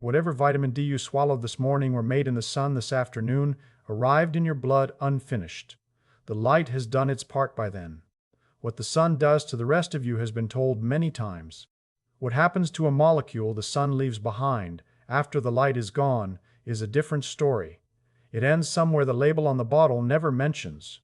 Whatever vitamin D you swallowed this morning or made in the sun this afternoon arrived in your blood unfinished. The light has done its part by then. What the sun does to the rest of you has been told many times. What happens to a molecule the sun leaves behind after the light is gone is a different story. It ends somewhere the label on the bottle never mentions.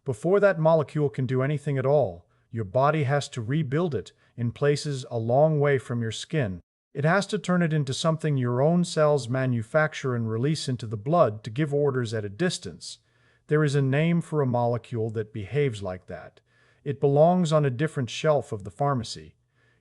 Before that molecule can do anything at all, your body has to rebuild it in places a long way from your skin. It has to turn it into something your own cells manufacture and release into the blood to give orders at a distance. There is a name for a molecule that behaves like that. It belongs on a different shelf of the pharmacy.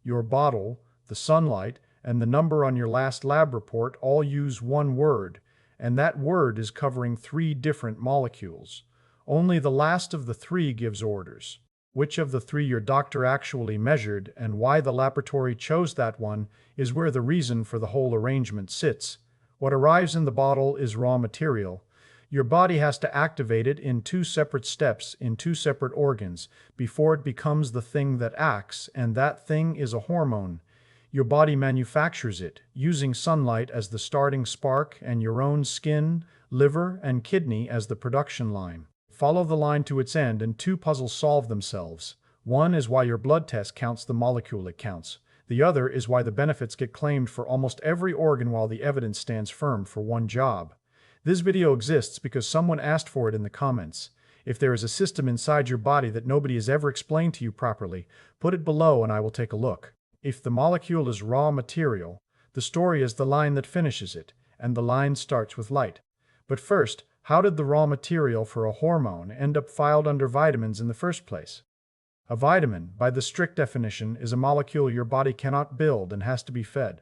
Your bottle, the sunlight, and the number on your last lab report all use one word, and that word is covering 3 different molecules. Only the last of the 3 gives orders. Which of the 3 your doctor actually measured and why the laboratory chose that one is where the reason for the whole arrangement sits. What arrives in the bottle is raw material. Your body has to activate it in 2 separate steps in 2 separate organs before it becomes the thing that acts, and that thing is a hormone. Your body manufactures it, using sunlight as the starting spark and your own skin, liver, and kidney as the production line. Follow the line to its end and 2 puzzles solve themselves. One is why your blood test counts the molecule it counts. The other is why the benefits get claimed for almost every organ while the evidence stands firm for one job. This video exists because someone asked for it in the comments. If there is a system inside your body that nobody has ever explained to you properly, put it below and I will take a look. If the molecule is raw material, the story is the line that finishes it, and the line starts with light. But first, how did the raw material for a hormone end up filed under vitamins in the first place? A vitamin, by the strict definition, is a molecule your body cannot build and has to be fed.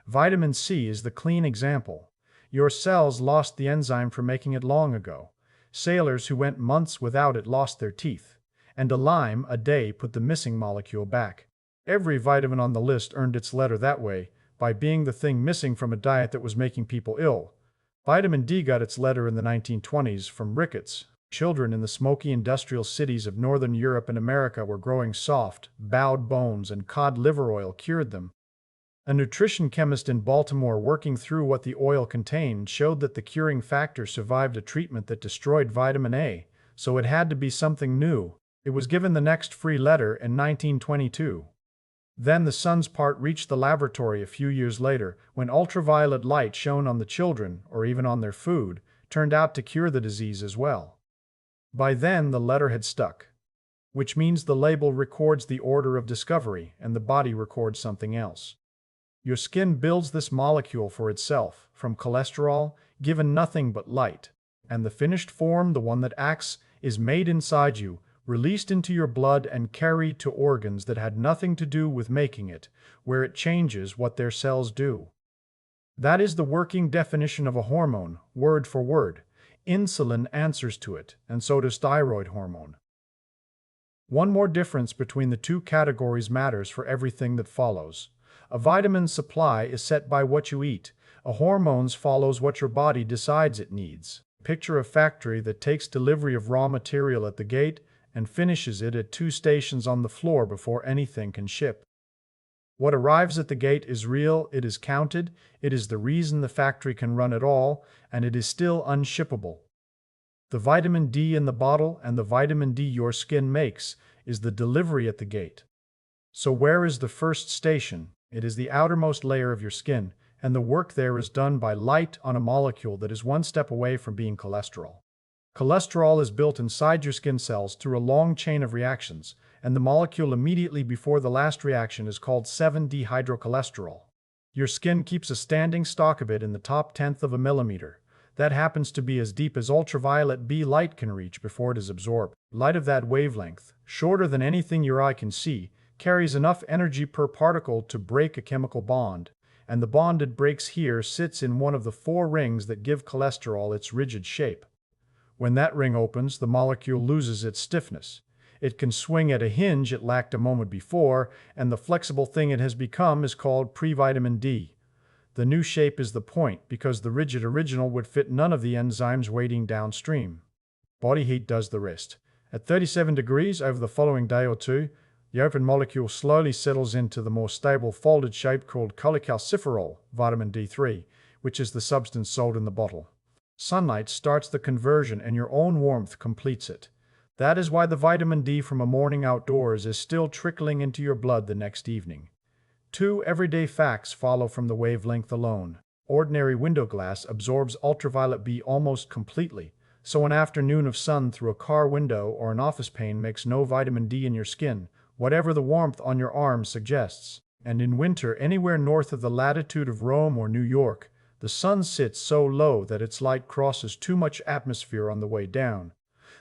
Vitamin C is the clean example. Your cells lost the enzyme for making it long ago. Sailors who went months without it lost their teeth. And a lime a day put the missing molecule back. Every vitamin on the list earned its letter that way, by being the thing missing from a diet that was making people ill. Vitamin D got its letter in the 1920s from rickets. Children in the smoky industrial cities of Northern Europe and America were growing soft, bowed bones, and cod liver oil cured them. A nutrition chemist in Baltimore working through what the oil contained showed that the curing factor survived a treatment that destroyed vitamin A, so it had to be something new. It was given the next free letter in 1922. Then the sun's part reached the laboratory a few years later, when ultraviolet light shone on the children, or even on their food, turned out to cure the disease as well. By then the letter had stuck, which means the label records the order of discovery and the body records something else. Your skin builds this molecule for itself, from cholesterol, given nothing but light, and the finished form, the one that acts, is made inside you, released into your blood and carried to organs that had nothing to do with making it, where it changes what their cells do. That is the working definition of a hormone, word for word. Insulin answers to it, and so does thyroid hormone. One more difference between the 2 categories matters for everything that follows. A vitamin supply is set by what you eat. A hormone's follows what your body decides it needs. Picture a factory that takes delivery of raw material at the gate and finishes it at 2 stations on the floor before anything can ship. What arrives at the gate is real, it is counted, it is the reason the factory can run at all, and it is still unshippable. The vitamin D in the bottle and the vitamin D your skin makes is the delivery at the gate. So where is the first station? It is the outermost layer of your skin, and the work there is done by light on a molecule that is 1 step away from being cholesterol. Cholesterol is built inside your skin cells through a long chain of reactions, and the molecule immediately before the last reaction is called 7-dehydrocholesterol. Your skin keeps a standing stock of it in the top 1/10 of a millimeter. That happens to be as deep as ultraviolet B light can reach before it is absorbed. Light of that wavelength, shorter than anything your eye can see, carries enough energy per particle to break a chemical bond, and the bond it breaks here sits in one of the 4 rings that give cholesterol its rigid shape. When that ring opens, the molecule loses its stiffness. It can swing at a hinge it lacked a moment before, and the flexible thing it has become is called pre-vitamin D. The new shape is the point, because the rigid original would fit none of the enzymes waiting downstream. Body heat does the rest. At 37 degrees over the following day or 2, The open molecule slowly settles into the more stable folded shape called cholecalciferol, vitamin D3, which is the substance sold in the bottle. Sunlight starts the conversion and your own warmth completes it. That is why the vitamin D from a morning outdoors is still trickling into your blood the next evening. 2 everyday facts follow from the wavelength alone. Ordinary window glass absorbs ultraviolet B almost completely, so an afternoon of sun through a car window or an office pane makes no vitamin D in your skin, whatever the warmth on your arms suggests. And in winter, anywhere north of the latitude of Rome or New York, the sun sits so low that its light crosses too much atmosphere on the way down.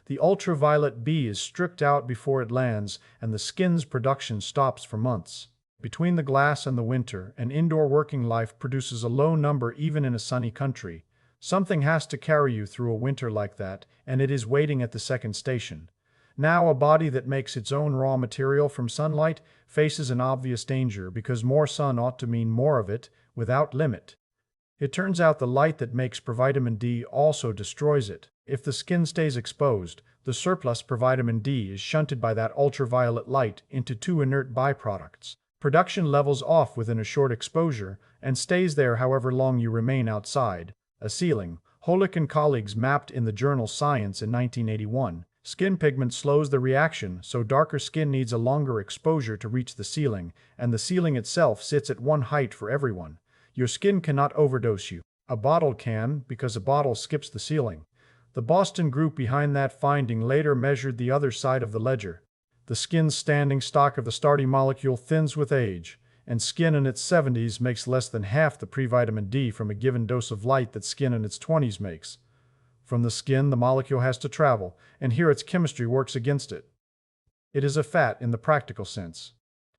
The ultraviolet B is stripped out before it lands, and the skin's production stops for months. Between the glass and the winter, an indoor working life produces a low number even in a sunny country. Something has to carry you through a winter like that, and it is waiting at the second station. Now, a body that makes its own raw material from sunlight faces an obvious danger because more sun ought to mean more of it, without limit. It turns out the light that makes provitamin D also destroys it. If the skin stays exposed, the surplus provitamin D is shunted by that ultraviolet light into 2 inert byproducts. Production levels off within a short exposure and stays there however long you remain outside. A ceiling. Holick and colleagues mapped in the journal Science in 1981. Skin pigment slows the reaction, so darker skin needs a longer exposure to reach the ceiling, and the ceiling itself sits at one height for everyone. Your skin cannot overdose you. A bottle can, because a bottle skips the ceiling. The Boston group behind that finding later measured the other side of the ledger. The skin's standing stock of the starting molecule thins with age, and skin in its 70s makes less than half the pre-vitamin D from a given dose of light that skin in its 20s makes. From the skin, the molecule has to travel, and here its chemistry works against it. It is a fat in the practical sense.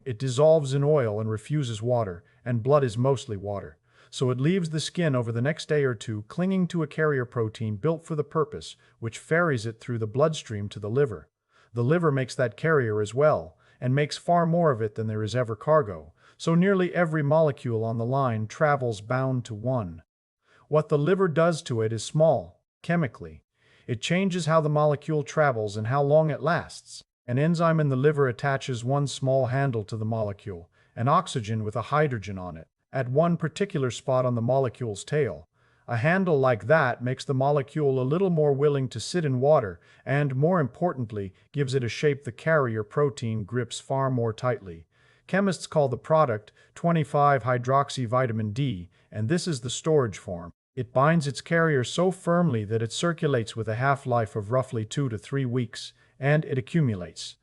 It dissolves in oil and refuses water, and blood is mostly water. So it leaves the skin over the next day or two clinging to a carrier protein built for the purpose, which ferries it through the bloodstream to the liver. The liver makes that carrier as well, and makes far more of it than there is ever cargo, so nearly every molecule on the line travels bound to one. What the liver does to it is small, chemically. It changes how the molecule travels and how long it lasts. An enzyme in the liver attaches one small handle to the molecule, an oxygen with a hydrogen on it, at one particular spot on the molecule's tail. A handle like that makes the molecule a little more willing to sit in water and, more importantly, gives it a shape the carrier protein grips far more tightly. Chemists call the product 25-hydroxyvitamin D, and this is the storage form. It binds its carrier so firmly that it circulates with a half-life of roughly 2 to 3 weeks, and it accumulates.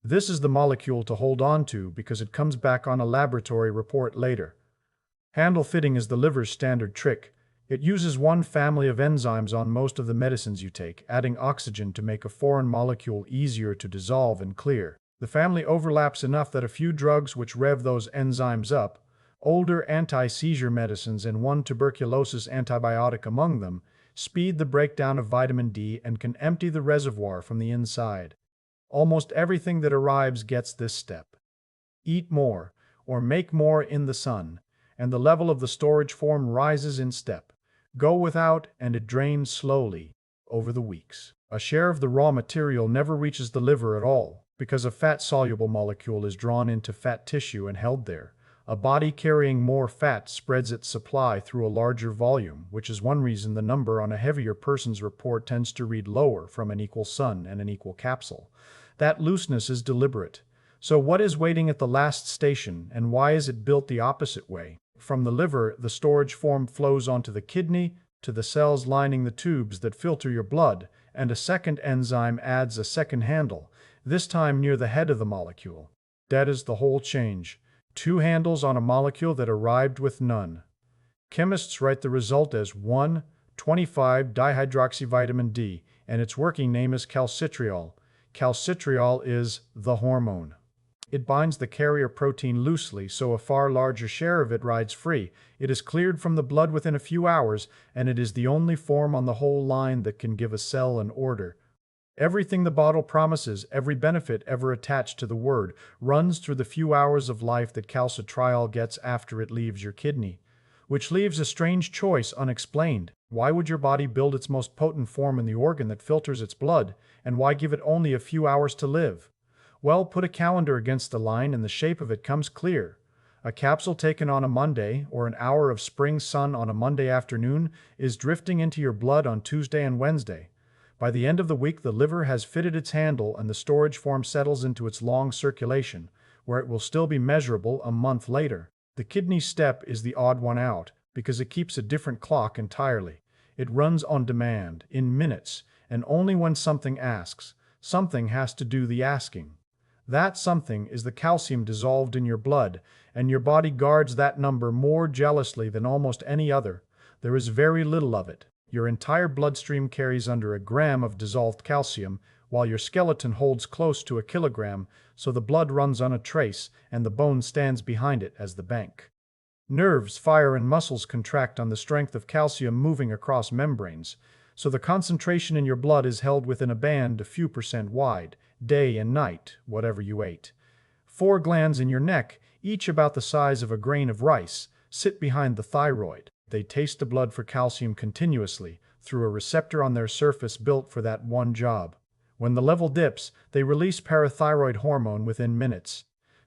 This is the molecule to hold on to because it comes back on a laboratory report later. Handle fitting is the liver's standard trick. It uses one family of enzymes on most of the medicines you take, adding oxygen to make a foreign molecule easier to dissolve and clear. The family overlaps enough that a few drugs which rev those enzymes up, older anti-seizure medicines and one tuberculosis antibiotic among them, speed the breakdown of vitamin D and can empty the reservoir from the inside. Almost everything that arrives gets this step. Eat more, or make more in the sun, and the level of the storage form rises in step. Go without, and it drains slowly, over the weeks. A share of the raw material never reaches the liver at all, because a fat-soluble molecule is drawn into fat tissue and held there. A body carrying more fat spreads its supply through a larger volume, which is one reason the number on a heavier person's report tends to read lower from an equal sun and an equal capsule. That looseness is deliberate. So what is waiting at the last station, and why is it built the opposite way? From the liver, the storage form flows onto the kidney, to the cells lining the tubes that filter your blood, and a second enzyme adds a second handle, this time near the head of the molecule. That is the whole change. 2 handles on a molecule that arrived with none. Chemists write the result as 1,25-dihydroxyvitamin D, and its working name is calcitriol. Calcitriol is the hormone. It binds the carrier protein loosely, so a far larger share of it rides free. It is cleared from the blood within a few hours, and it is the only form on the whole line that can give a cell an order. Everything the bottle promises, every benefit ever attached to the word, runs through the few hours of life that calcitriol gets after it leaves your kidney. Which leaves a strange choice unexplained. Why would your body build its most potent form in the organ that filters its blood, and why give it only a few hours to live? Well, put a calendar against the line and the shape of it comes clear. A capsule taken on a Monday or an hour of spring sun on a Monday afternoon is drifting into your blood on Tuesday and Wednesday. By the end of the week, the liver has fitted its handle and the storage form settles into its long circulation, where it will still be measurable a month later. The kidney step is the odd one out because it keeps a different clock entirely. It runs on demand, in minutes, and only when something asks. Something has to do the asking. That something is the calcium dissolved in your blood, and your body guards that number more jealously than almost any other. There is very little of it. Your entire bloodstream carries under a gram of dissolved calcium, while your skeleton holds close to a kilogram, so the blood runs on a trace, and the bone stands behind it as the bank. Nerves fire and muscles contract on the strength of calcium moving across membranes, so the concentration in your blood is held within a band a few percent wide, day and night, whatever you ate. 4 glands in your neck, each about the size of a grain of rice, sit behind the thyroid. They taste the blood for calcium continuously, through a receptor on their surface built for that one job. When the level dips, they release parathyroid hormone within minutes.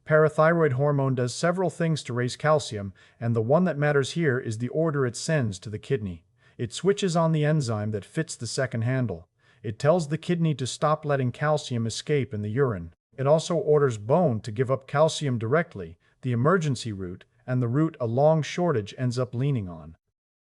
Parathyroid hormone does several things to raise calcium, and the one that matters here is the order it sends to the kidney. It switches on the enzyme that fits the second handle. It tells the kidney to stop letting calcium escape in the urine. It also orders bone to give up calcium directly, the emergency route, and the route a long shortage ends up leaning on.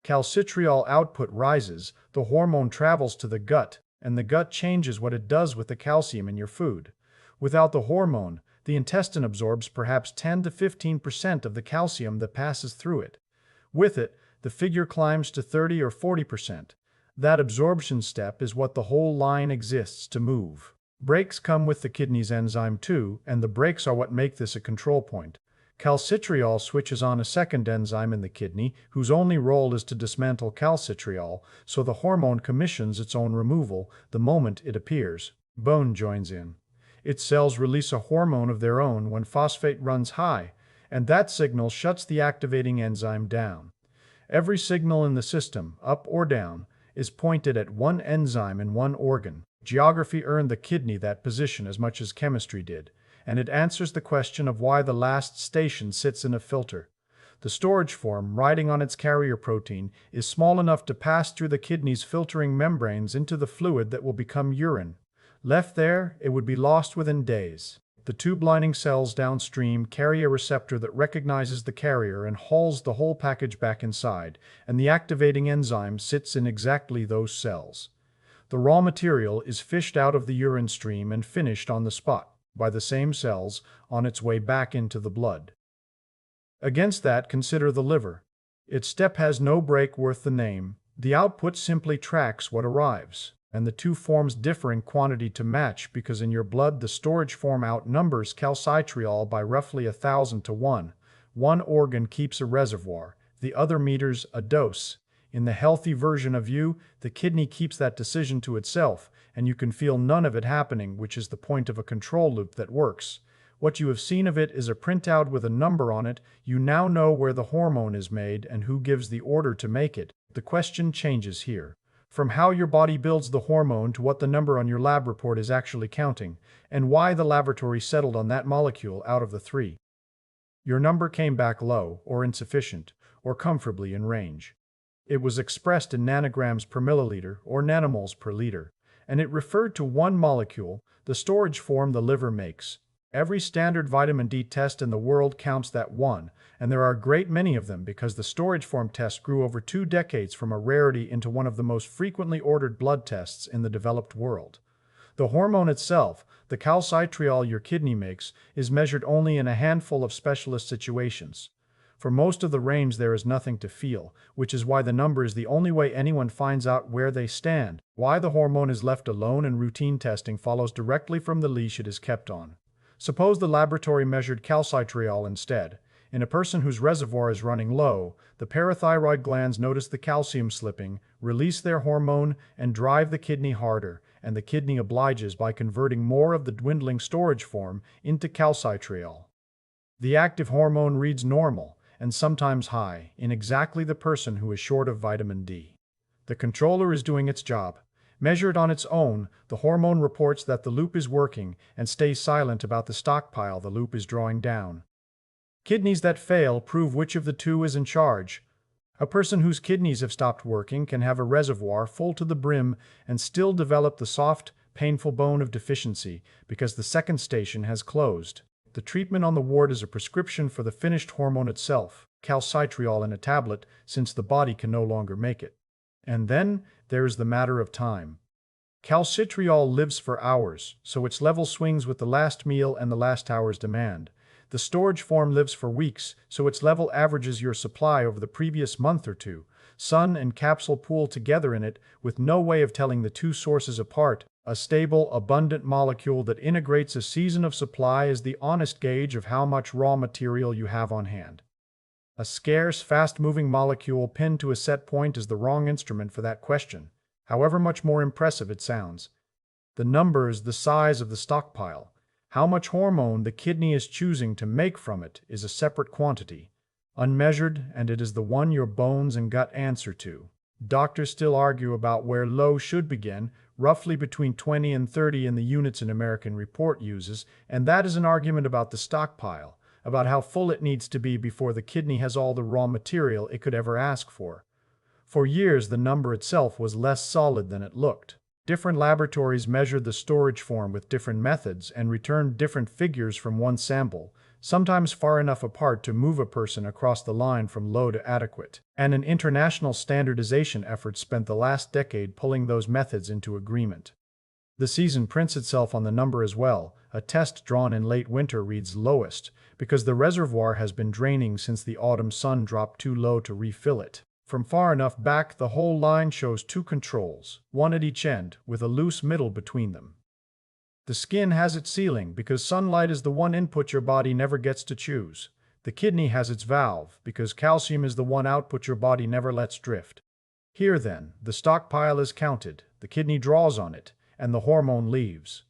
Calcitriol output rises, the hormone travels to the gut, and the gut changes what it does with the calcium in your food. Without the hormone, the intestine absorbs perhaps 10 to 15% of the calcium that passes through it. With it, the figure climbs to 30 or 40%. That absorption step is what the whole line exists to move. Breaks come with the kidney's enzyme too, and the breaks are what make this a control point. Calcitriol switches on a second enzyme in the kidney, whose only role is to dismantle calcitriol, so the hormone commissions its own removal the moment it appears. Bone joins in. Its cells release a hormone of their own when phosphate runs high, and that signal shuts the activating enzyme down. Every signal in the system, up or down, is pointed at one enzyme in one organ. Geography earned the kidney that position as much as chemistry did, and it answers the question of why the last station sits in a filter. The storage form, riding on its carrier protein, is small enough to pass through the kidney's filtering membranes into the fluid that will become urine. Left there, it would be lost within days. The 2 lining cells downstream carry a receptor that recognizes the carrier and hauls the whole package back inside, and the activating enzyme sits in exactly those cells. The raw material is fished out of the urine stream and finished on the spot, by the same cells, on its way back into the blood. Against that, consider the liver. Its step has no break worth the name. The output simply tracks what arrives, and the 2 forms differ in quantity to match because in your blood the storage form outnumbers calcitriol by roughly 1,000 to 1. One organ keeps a reservoir, the other meters a dose. In the healthy version of you, the kidney keeps that decision to itself, and you can feel none of it happening, which is the point of a control loop that works. What you have seen of it is a printout with a number on it. You now know where the hormone is made and who gives the order to make it. The question changes here. From how your body builds the hormone to what the number on your lab report is actually counting, and why the laboratory settled on that molecule out of the 3. Your number came back low, or insufficient, or comfortably in range. It was expressed in nanograms per milliliter, or nanomoles per liter, and it referred to one molecule, the storage form the liver makes. Every standard vitamin D test in the world counts that one, and there are a great many of them because the storage form test grew over 2 decades from a rarity into one of the most frequently ordered blood tests in the developed world. The hormone itself, the calcitriol your kidney makes, is measured only in a handful of specialist situations. For most of the range there is nothing to feel, which is why the number is the only way anyone finds out where they stand. Why the hormone is left alone and routine testing follows directly from the leash it is kept on. Suppose the laboratory measured calcitriol instead. In a person whose reservoir is running low, the parathyroid glands notice the calcium slipping, release their hormone, and drive the kidney harder, and the kidney obliges by converting more of the dwindling storage form into calcitriol. The active hormone reads normal, and sometimes high, in exactly the person who is short of vitamin D. The controller is doing its job. Measured on its own, the hormone reports that the loop is working and stays silent about the stockpile the loop is drawing down. Kidneys that fail prove which of the two is in charge. A person whose kidneys have stopped working can have a reservoir full to the brim and still develop the soft, painful bone of deficiency because the second station has closed. The treatment on the ward is a prescription for the finished hormone itself, calcitriol in a tablet, since the body can no longer make it. And then there is the matter of time. Calcitriol lives for hours, so its level swings with the last meal and the last hour's demand. The storage form lives for weeks, so its level averages your supply over the previous month or two. Sun and capsule pool together in it, with no way of telling the two sources apart. A stable, abundant molecule that integrates a season of supply is the honest gauge of how much raw material you have on hand. A scarce, fast-moving molecule pinned to a set point is the wrong instrument for that question, however much more impressive it sounds. The number is the size of the stockpile. How much hormone the kidney is choosing to make from it is a separate quantity, unmeasured, and it is the one your bones and gut answer to. Doctors still argue about where low should begin, roughly between 20 and 30 in the units an American report uses, and that is an argument about the stockpile, about how full it needs to be before the kidney has all the raw material it could ever ask for. For years, the number itself was less solid than it looked. Different laboratories measured the storage form with different methods and returned different figures from one sample, sometimes far enough apart to move a person across the line from low to adequate. And an international standardization effort spent the last decade pulling those methods into agreement. The season prints itself on the number as well. A test drawn in late winter reads lowest, because the reservoir has been draining since the autumn sun dropped too low to refill it. From far enough back, the whole line shows two controls, one at each end, with a loose middle between them. The skin has its ceiling because sunlight is the one input your body never gets to choose. The kidney has its valve because calcium is the one output your body never lets drift. Here then, the stockpile is counted, the kidney draws on it, and the hormone leaves.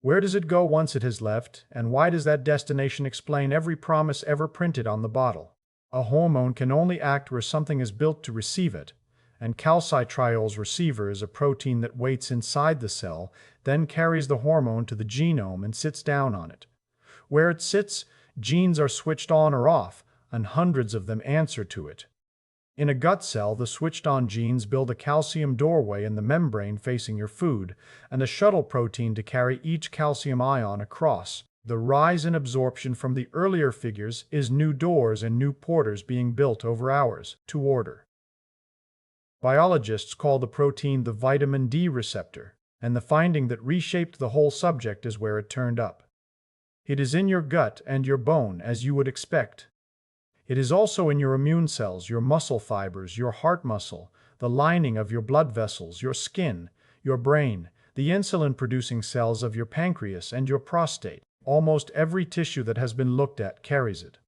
Where does it go once it has left, and why does that destination explain every promise ever printed on the bottle? A hormone can only act where something is built to receive it, and calcitriol's receiver is a protein that waits inside the cell, then carries the hormone to the genome and sits down on it. Where it sits, genes are switched on or off, and hundreds of them answer to it. In a gut cell, the switched-on genes build a calcium doorway in the membrane facing your food, and a shuttle protein to carry each calcium ion across. The rise in absorption from the earlier figures is new doors and new porters being built over hours, to order. Biologists call the protein the vitamin D receptor, and the finding that reshaped the whole subject is where it turned up. It is in your gut and your bone, as you would expect. It is also in your immune cells, your muscle fibers, your heart muscle, the lining of your blood vessels, your skin, your brain, the insulin-producing cells of your pancreas and your prostate. Almost every tissue that has been looked at carries it.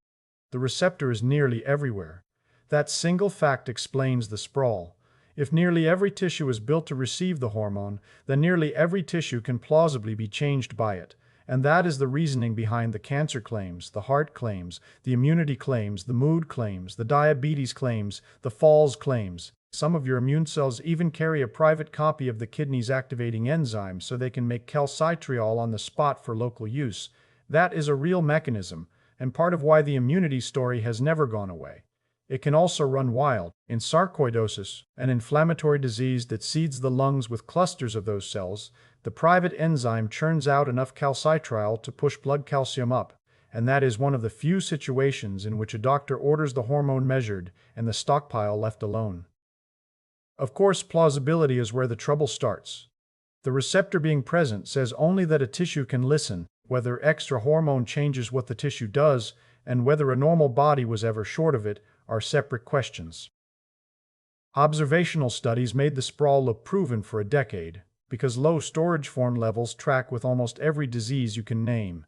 The receptor is nearly everywhere. That single fact explains the sprawl. If nearly every tissue is built to receive the hormone, then nearly every tissue can plausibly be changed by it. And that is the reasoning behind the cancer claims, the heart claims, the immunity claims, the mood claims, the diabetes claims, the falls claims. Some of your immune cells even carry a private copy of the kidney's activating enzyme so they can make calcitriol on the spot for local use. That is a real mechanism, and part of why the immunity story has never gone away. It can also run wild. In sarcoidosis, an inflammatory disease that seeds the lungs with clusters of those cells, the private enzyme churns out enough calcitriol to push blood calcium up, and that is one of the few situations in which a doctor orders the hormone measured and the stockpile left alone. Of course, plausibility is where the trouble starts. The receptor being present says only that a tissue can listen. Whether extra hormone changes what the tissue does, and whether a normal body was ever short of it, are separate questions. Observational studies made the sprawl look proven for a decade, because low storage form levels track with almost every disease you can name.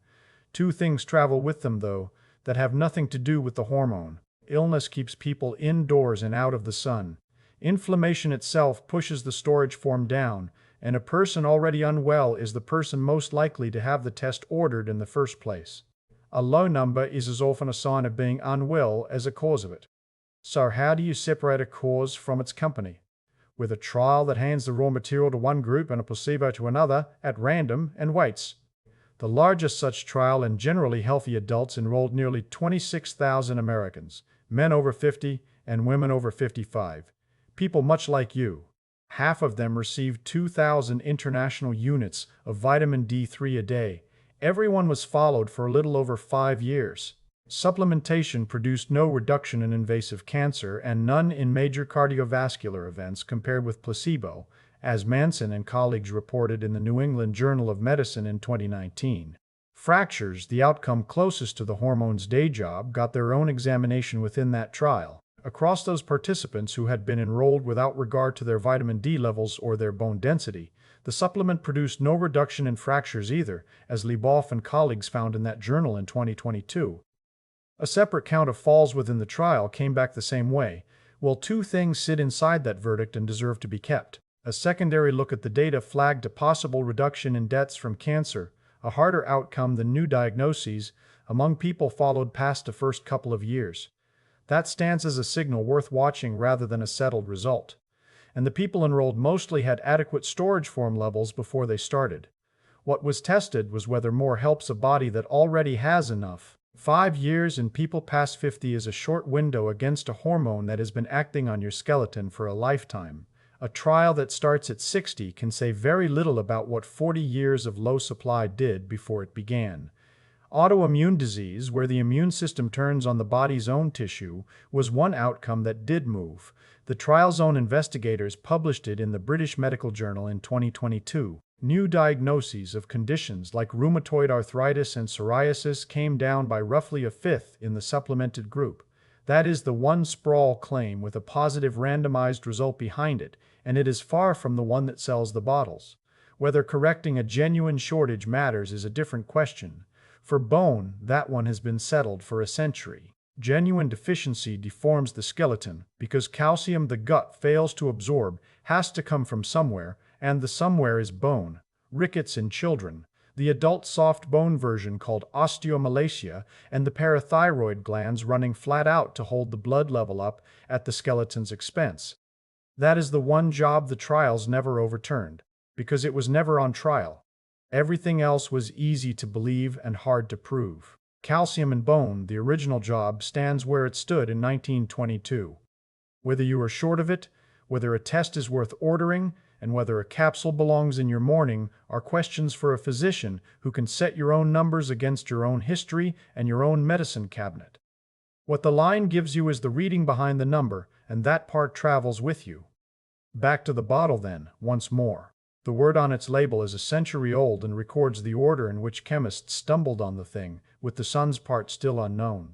Two things travel with them, though, that have nothing to do with the hormone. Illness keeps people indoors and out of the sun. Inflammation itself pushes the storage form down, and a person already unwell is the person most likely to have the test ordered in the first place. A low number is as often a sign of being unwell as a cause of it. So how do you separate a cause from its company? with a trial that hands the raw material to one group and a placebo to another at random and waits. The largest such trial in generally healthy adults enrolled nearly 26,000 Americans, men over 50 and women over 55, people much like you. Half of them received 2,000 international units of vitamin D3 a day. Everyone was followed for a little over 5 years. Supplementation produced no reduction in invasive cancer and none in major cardiovascular events compared with placebo, as Manson and colleagues reported in the New England Journal of Medicine in 2019. Fractures, the outcome closest to the hormone's day job, got their own examination within that trial. Across those participants who had been enrolled without regard to their vitamin D levels or their bone density, the supplement produced no reduction in fractures either, as Leboff and colleagues found in that journal in 2022. A separate count of falls within the trial came back the same way. Well, two things sit inside that verdict and deserve to be kept. A secondary look at the data flagged a possible reduction in deaths from cancer, a harder outcome than new diagnoses, among people followed past the first couple of years. That stands as a signal worth watching rather than a settled result. And the people enrolled mostly had adequate storage form levels before they started. What was tested was whether more helps a body that already has enough. 5 years in people past 50 is a short window against a hormone that has been acting on your skeleton for a lifetime. A trial that starts at 60 can say very little about what 40 years of low supply did before it began. Autoimmune disease, where the immune system turns on the body's own tissue, was one outcome that did move. The trial's own investigators published it in the British Medical Journal in 2022. New diagnoses of conditions like rheumatoid arthritis and psoriasis came down by roughly a fifth in the supplemented group. That is the one sprawl claim with a positive randomized result behind it, and it is far from the one that sells the bottles. Whether correcting a genuine shortage matters is a different question. For bone, that one has been settled for a century. Genuine deficiency deforms the skeleton because calcium the gut fails to absorb has to come from somewhere, and the somewhere is bone. Rickets in children, the adult soft bone version called osteomalacia, and the parathyroid glands running flat out to hold the blood level up at the skeleton's expense. That is the one job the trials never overturned, because it was never on trial. Everything else was easy to believe and hard to prove. Calcium in bone, the original job, stands where it stood in 1922. Whether you are short of it, whether a test is worth ordering, and whether a capsule belongs in your morning are questions for a physician who can set your own numbers against your own history and your own medicine cabinet. What the line gives you is the reading behind the number, and that part travels with you. Back to the bottle then, once more. The word on its label is a century old and records the order in which chemists stumbled on the thing, with the sun's part still unknown.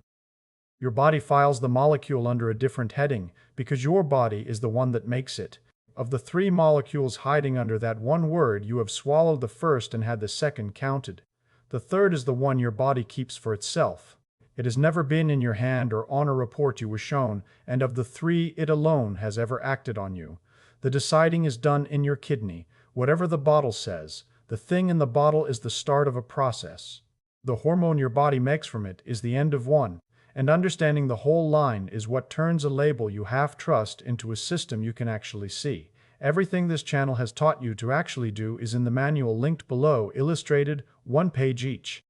Your body files the molecule under a different heading because your body is the one that makes it. Of the 3 molecules hiding under that one word, you have swallowed the first and had the second counted. The third is the one your body keeps for itself. It has never been in your hand or on a report you were shown, and of the 3, it alone has ever acted on you. The deciding is done in your kidney. Whatever the bottle says, the thing in the bottle is the start of a process. The hormone your body makes from it is the end of one, and understanding the whole line is what turns a label you half trust into a system you can actually see. Everything this channel has taught you to actually do is in the manual linked below, illustrated, 1 page each.